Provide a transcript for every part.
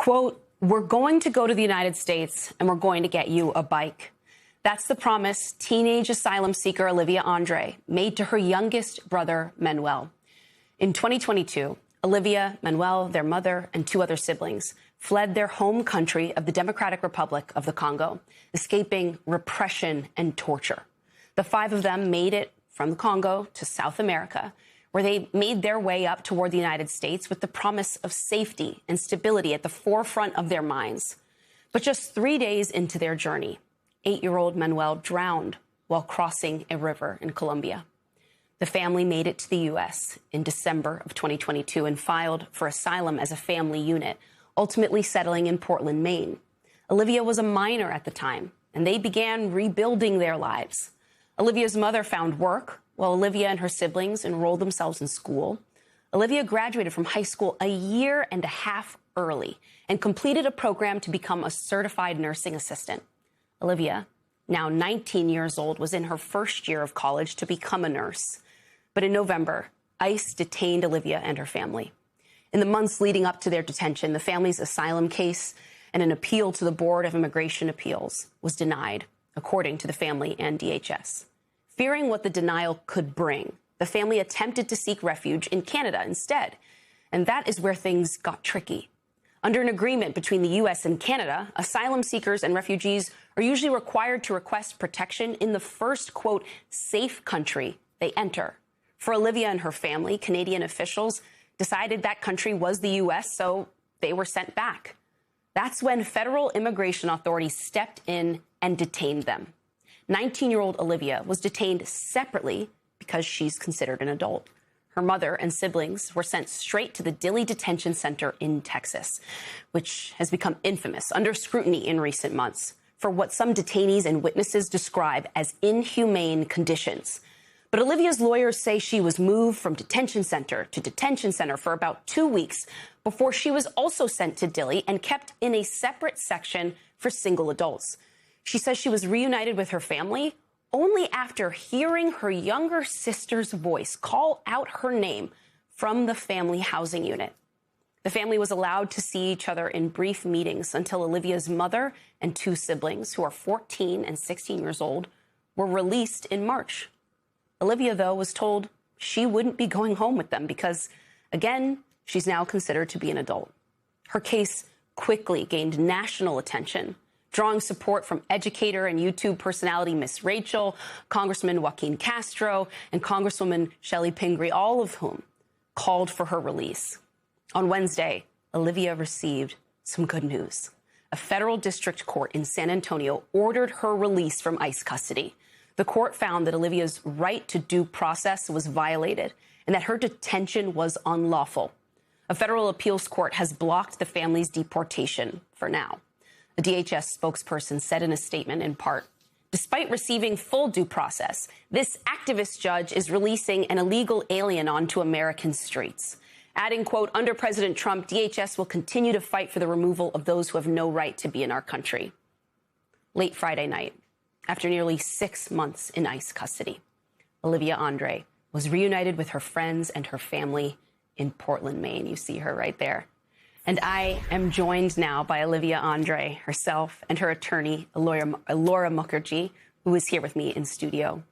Quote, "We're going to go to the United States and we're going to get you a bike." That's the promise teenage asylum seeker Olivia Andre made to her youngest brother, Manuel. In 2022, Olivia, Manuel, their mother, and two other siblings fled their home country of the Democratic Republic of the Congo, escaping repression and torture. The five of them made it from the Congo to South America, where they made their way up toward the United States with the promise of safety and stability at the forefront of their minds. But just 3 days into their journey, 8-year-old Manuel drowned while crossing a river in Colombia. The family made it to the U.S. in December of 2022 and filed for asylum as a family unit, ultimately settling in Portland, Maine. Olivia was a minor at the time, and they began rebuilding their lives. Olivia's mother found work, while Olivia and her siblings enrolled themselves in school. Olivia graduated from high school a year and a half early and completed a program to become a certified nursing assistant. Olivia, now 19 years old, was in her first year of college to become a nurse. But in November, ICE detained Olivia and her family. In the months leading up to their detention, the family's asylum case and an appeal to the Board of Immigration Appeals was denied, according to the family and DHS. Fearing what the denial could bring, the family attempted to seek refuge in Canada instead. And that is where things got tricky. Under an agreement between the U.S. and Canada, asylum seekers and refugees are usually required to request protection in the first, quote, safe country they enter. For Olivia and her family, Canadian officials decided that country was the U.S., so they were sent back. That's when federal immigration authorities stepped in and detained them. 19-year-old Olivia was detained separately because she's considered an adult. Her mother and siblings were sent straight to the Dilley Detention Center in Texas, which has become infamous under scrutiny in recent months for what some detainees and witnesses describe as inhumane conditions. But Olivia's lawyers say she was moved from detention center to detention center for about 2 weeks before she was also sent to Dilley and kept in a separate section for single adults. She says she was reunited with her family only after hearing her younger sister's voice call out her name from the family housing unit. The family was allowed to see each other in brief meetings until Olivia's mother and two siblings, who are 14 and 16 years old, were released in March. Olivia, though, was told she wouldn't be going home with them because, again, she's now considered to be an adult. Her case quickly gained national attention, drawing support from educator and YouTube personality Miss Rachel, Congressman Joaquin Castro, and Congresswoman Shelley Pingree, all of whom called for her release. On Wednesday, Olivia received some good news. A federal district court in San Antonio ordered her release from ICE custody. The court found that Olivia's right to due process was violated and that her detention was unlawful. A federal appeals court has blocked the family's deportation for now. A DHS spokesperson said in a statement, in part, "Despite receiving full due process, this activist judge is releasing an illegal alien onto American streets." Adding, quote, "Under President Trump, DHS will continue to fight for the removal of those who have no right to be in our country." Late Friday night, after nearly 6 months in ICE custody, Olivia Andre was reunited with her friends and her family in Portland, Maine. You see her right there. And I am joined now by Olivia Andre herself and her attorney, Laura Mukherjee, who is here with me in studio.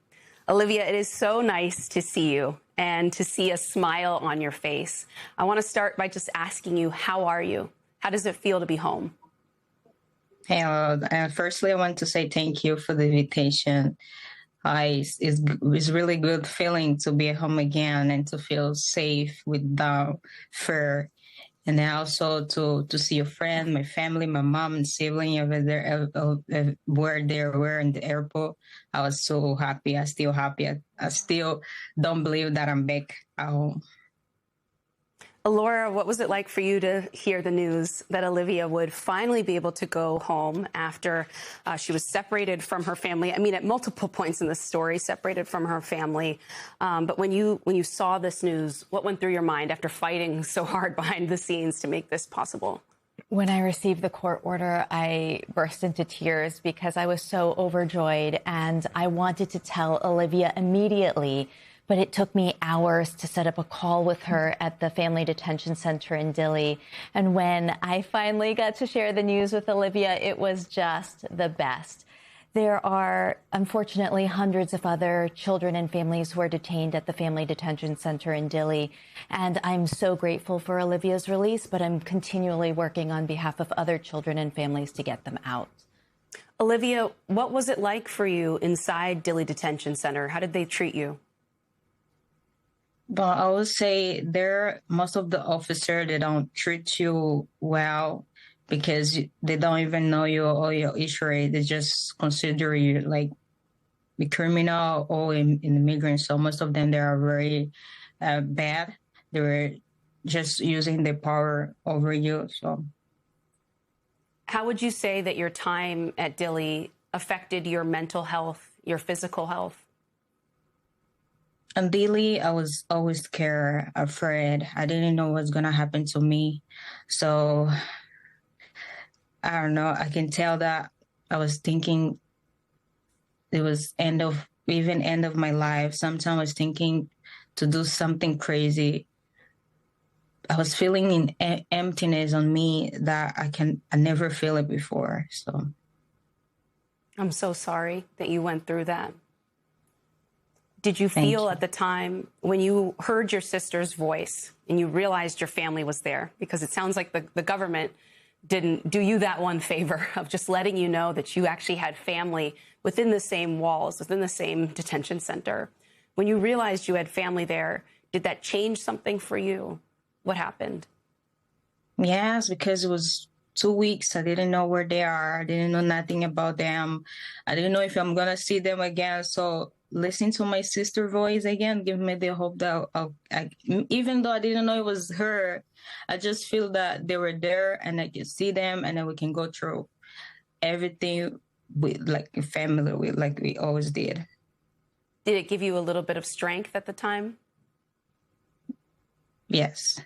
Olivia, it is so nice to see you and to see a smile on your face. I want to start by just asking you, how are you? How does it feel to be home? Hello. Firstly, I want to say thank you for the invitation. It's really good feeling to be at home again and to feel safe without fear. And then also to see a friend, my family, my mom and sibling over there, where they were in the airport. I was so happy. I still happy. I still don't believe that I'm back at home. Laura, what was it like for you to hear the news that Olivia would finally be able to go home after she was separated from her family? I mean, at multiple points in the story, separated from her family. But when you saw this news, what went through your mind after fighting so hard behind the scenes to make this possible? When I received the court order, I burst into tears because I was so overjoyed, and I wanted to tell Olivia immediately but it took me hours to set up a call with her at the Family Detention Center in Dili. And when I finally got to share the news with Olivia, it was just the best. There are, unfortunately, hundreds of other children and families who are detained at the Family Detention Center in Dili. And I'm so grateful for Olivia's release, but I'm continually working on behalf of other children and families to get them out. Olivia, what was it like for you inside Dili Detention Center? How did they treat you? But I would say most of the officers, they don't treat you well because they don't even know you or your history. They just consider you like a criminal or an immigrant. So most of them, they are very bad. They were just using their power over you. So, how would you say that your time at Dili affected your mental health, your physical health? And Dili, I was always scared, afraid. I didn't know what's gonna happen to me. So I don't know. I can tell that I was thinking it was end of my life. Sometimes I was thinking to do something crazy. I was feeling an emptiness on me that I never feel it before. So I'm so sorry that you went through that. Did you feel at the time when you heard your sister's voice and you realized your family was there? Because it sounds like the government didn't do you that one favor of just letting you know that you actually had family within the same walls, within the same detention center. When you realized you had family there, did that change something for you? What happened? Yes, because it was 2 weeks. I didn't know where they are. I didn't know nothing about them. I didn't know if I'm going to see them again. So listening to my sister's voice again gave me the hope that even though I didn't know it was her, I just feel that they were there and I could see them and then we can go through everything with like a family, like we always did. Did it give you a little bit of strength at the time? Yes.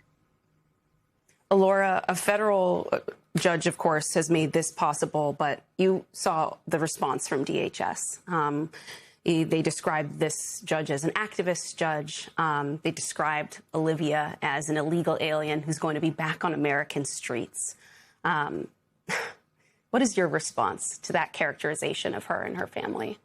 Alora, a federal judge, of course, has made this possible, but you saw the response from DHS. They described this judge as an activist judge. They described Olivia as an illegal alien who's going to be back on American streets. What is your response to that characterization of her and her family?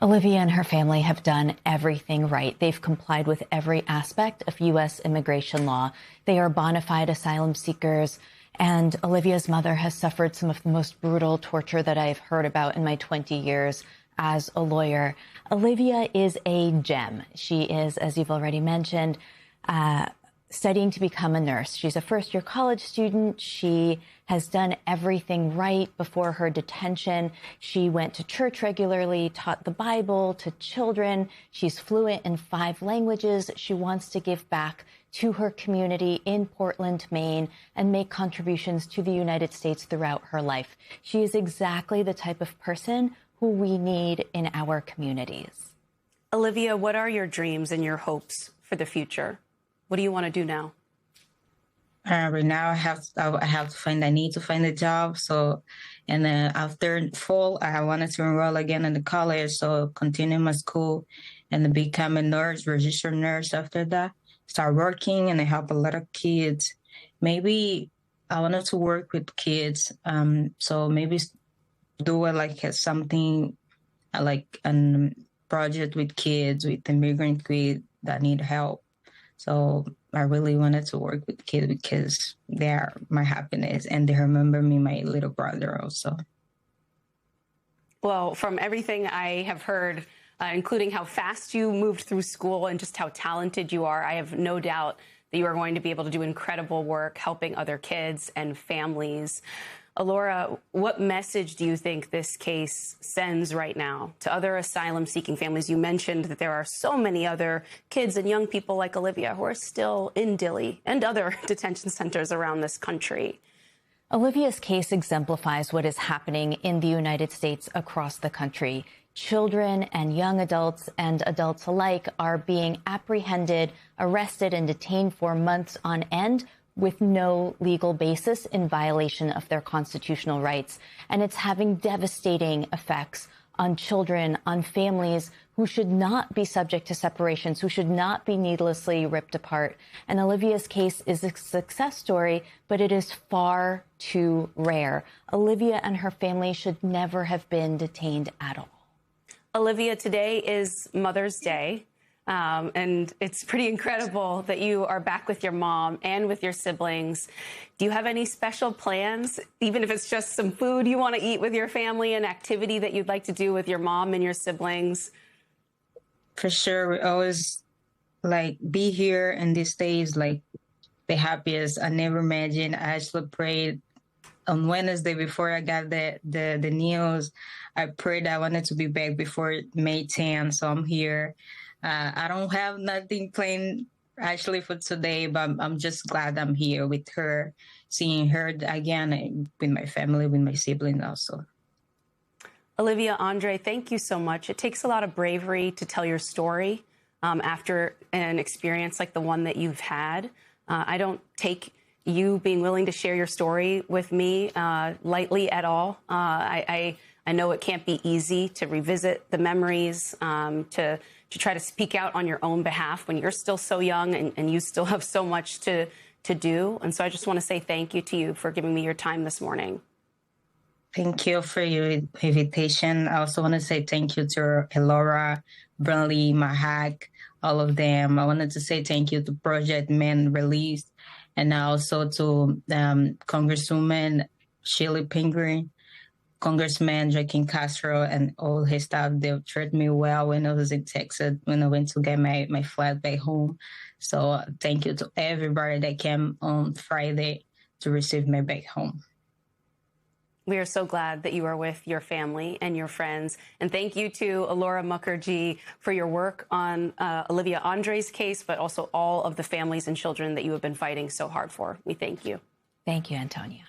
Olivia and her family have done everything right. They've complied with every aspect of U.S. immigration law. They are bona fide asylum seekers. And Olivia's mother has suffered some of the most brutal torture that I've heard about in my 20 years as a lawyer. Olivia is a gem. She is, as you've already mentioned, studying to become a nurse. She's a first-year college student. She has done everything right before her detention. She went to church regularly, taught the Bible to children. She's fluent in 5 languages. She wants to give back to her community in Portland, Maine, and make contributions to the United States throughout her life. She is exactly the type of person who we need in our communities. Olivia, what are your dreams and your hopes for the future? What do you want to do now? Right now, I need to find a job. So, and then after fall, I wanted to enroll again in the college. So continue my school and then become a nurse, registered nurse after that. Start working and I help a lot of kids. Maybe I wanted to work with kids. So maybe do it like something like a project with kids, with immigrant kids that need help. So I really wanted to work with kids because they are my happiness and they remember me, my little brother also. Well, from everything I have heard, including how fast you moved through school and just how talented you are, I have no doubt that you are going to be able to do incredible work helping other kids and families. Alora, what message do you think this case sends right now to other asylum-seeking families? You mentioned that there are so many other kids and young people like Olivia who are still in Dili and other detention centers around this country. Olivia's case exemplifies what is happening in the United States across the country. Children and young adults and adults alike are being apprehended, arrested, and detained for months on end with no legal basis in violation of their constitutional rights. And it's having devastating effects on children, on families who should not be subject to separations, who should not be needlessly ripped apart. And Olivia's case is a success story, but it is far too rare. Olivia and her family should never have been detained at all. Olivia, today is Mother's Day. And it's pretty incredible that you are back with your mom and with your siblings. Do you have any special plans, even if it's just some food you want to eat with your family, an activity that you'd like to do with your mom and your siblings? For sure, we always be here, and this day is like the happiest I never imagined. I actually prayed on Wednesday before I got the news. I prayed I wanted to be back before May 10th, so I'm here. I don't have nothing planned actually for today, but I'm just glad I'm here with her, seeing her again with my family, with my siblings also. Olivia Andre, thank you so much. It takes a lot of bravery to tell your story after an experience like the one that you've had. I don't take you being willing to share your story with me lightly at all. I know it can't be easy to revisit the memories, to try to speak out on your own behalf when you're still so young and you still have so much to do. And so I just want to say thank you to you for giving me your time this morning. Thank you for your invitation. I also want to say thank you to Elora, Brunley, Mahak, all of them. I wanted to say thank you to Project Men Released, and also to Congresswoman Shirley Pingree, Congressman Joaquin Castro, and all his staff. They treated me well when I was in Texas, when I went to get my flight back home. So thank you to everybody that came on Friday to receive me back home. We are so glad that you are with your family and your friends. And thank you to Elora Mukherjee for your work on Olivia Andre's case, but also all of the families and children that you have been fighting so hard for. We thank you. Thank you, Antonia.